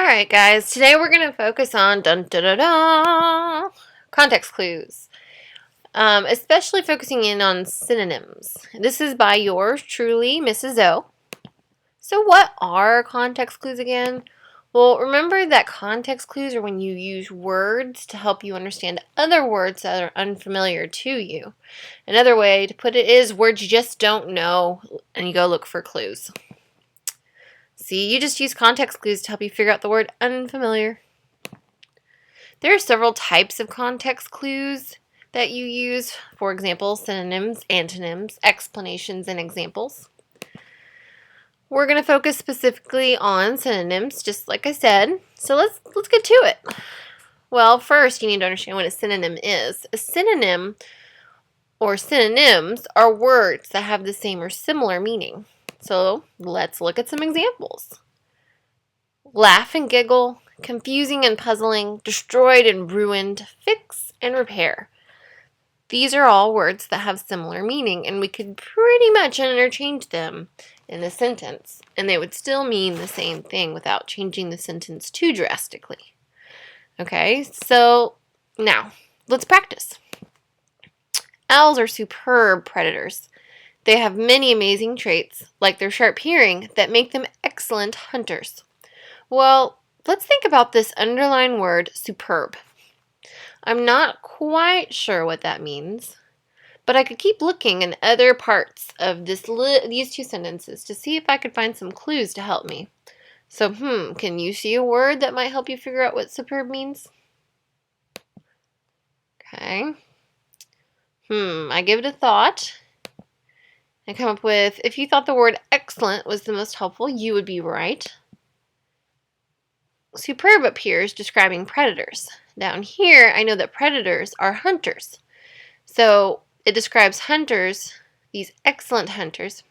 Alright guys, today we're going to focus on context clues, especially focusing in on synonyms. This is by yours truly, Mrs. O. So what are context clues again? Well, remember that context clues are when you use words to help you understand other words that are unfamiliar to you. Another way to put it is words you just don't know and you go look for clues. See, you just use context clues to help you figure out the word unfamiliar. There are several types of context clues that you use. For example, synonyms, antonyms, explanations, and examples. We're going to focus specifically on synonyms, just like I said. So let's get to it. Well, first you need to understand what a synonym is. A synonym or synonyms are words that have the same or similar meaning. So let's look at some examples. Laugh and giggle, confusing and puzzling, destroyed and ruined, fix and repair. These are all words that have similar meaning, and we could pretty much interchange them in a sentence, and they would still mean the same thing without changing the sentence too drastically. Okay, so now let's practice. Owls are superb predators. They have many amazing traits, like their sharp hearing, that make them excellent hunters. Well, let's think about this underlined word, superb. I'm not quite sure what that means, but I could keep looking in other parts of these two sentences to see if I could find some clues to help me. So, can you see a word that might help you figure out what superb means? Okay. I give it a thought. I come up with, if you thought the word excellent was the most helpful, you would be right. Superb appears describing predators. Down here, I know that predators are hunters. So it describes hunters, these excellent hunters.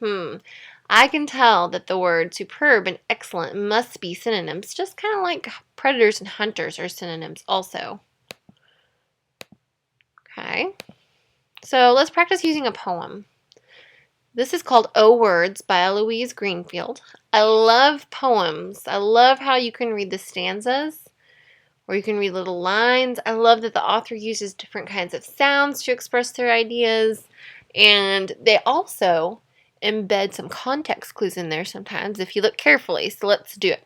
I can tell that the word superb and excellent must be synonyms, just kind of like predators and hunters are synonyms also. Okay, so let's practice using a poem. This is called O Words by Eloise Greenfield. I love poems. I love how you can read the stanzas, or you can read little lines. I love that the author uses different kinds of sounds to express their ideas, and they also embed some context clues in there sometimes if you look carefully. So let's do it.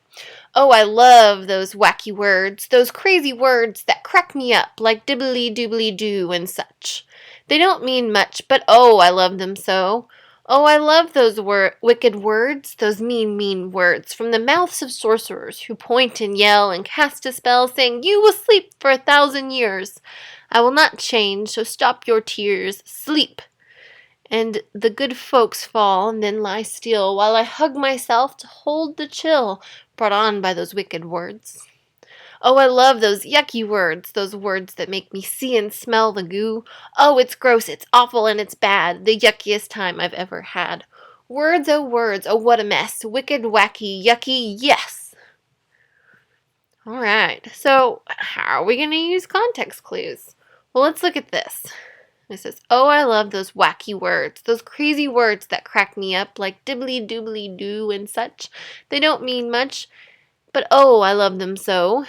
Oh, I love those wacky words, those crazy words that crack me up like dibbly doobly doo and such. They don't mean much, but oh, I love them so. Oh, I love those wicked words, those mean words, from the mouths of sorcerers who point and yell and cast a spell, saying, "You will sleep for 1,000 years. I will not change, so stop your tears. Sleep." And the good folks fall and then lie still, while I hug myself to hold the chill brought on by those wicked words. Oh, I love those yucky words, those words that make me see and smell the goo. Oh, it's gross, it's awful, and it's bad, the yuckiest time I've ever had. Words, oh, what a mess, wicked, wacky, yucky, yes! Alright, so how are we going to use context clues? Well, let's look at this. It says, oh, I love those wacky words, those crazy words that crack me up like dibbly doobly doo and such. They don't mean much, but oh, I love them so.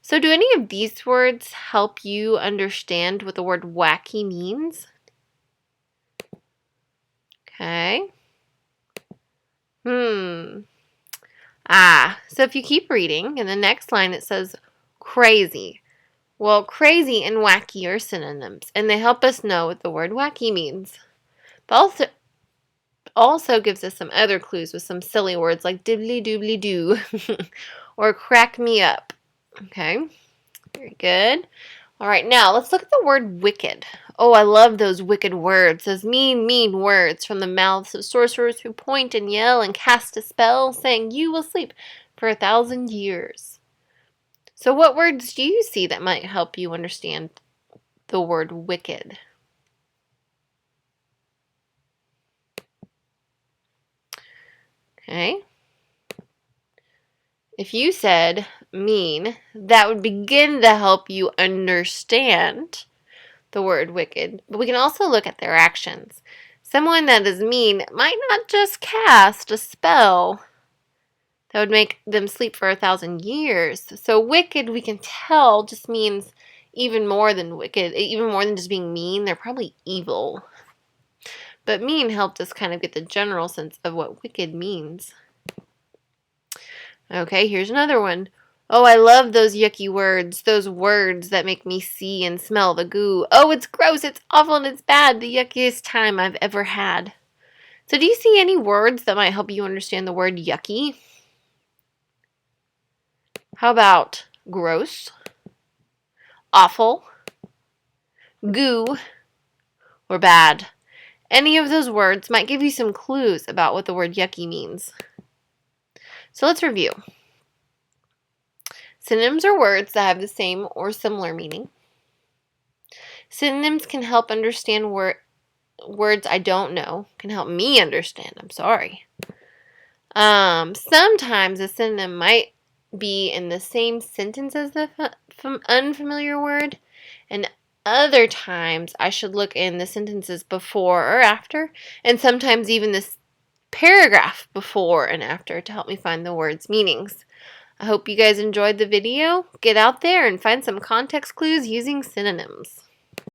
So do any of these words help you understand what the word wacky means? Okay. So if you keep reading, in the next line it says crazy. Well, crazy and wacky are synonyms, and they help us know what the word wacky means. But also gives us some other clues with some silly words like dibbly doobly doo or crack me up. Okay. Very good. All right, now let's look at the word wicked. Oh, I love those wicked words, those mean words from the mouths of sorcerers who point and yell and cast a spell, saying you will sleep for 1,000 years. So what words do you see that might help you understand the word wicked? Okay. If you said mean, that would begin to help you understand the word wicked. But we can also look at their actions. Someone that is mean might not just cast a spell. That would make them sleep for 1,000 years. So wicked, we can tell, just means even more than wicked, even more than just being mean. They're probably evil. But mean helped us kind of get the general sense of what wicked means. Okay, here's another one. Oh, I love those yucky words. Those words that make me see and smell the goo. Oh, it's gross, it's awful, and it's bad. The yuckiest time I've ever had. So do you see any words that might help you understand the word yucky? How about gross, awful, goo, or bad? Any of those words might give you some clues about what the word yucky means. So let's review. Synonyms are words that have the same or similar meaning. Synonyms can help understand words I don't know, can help me understand. I'm sorry. Sometimes a synonym might be in the same sentence as the unfamiliar word, and other times I should look in the sentences before or after, and sometimes even this paragraph before and after to help me find the word's meanings. I hope you guys enjoyed the video. Get out there and find some context clues using synonyms.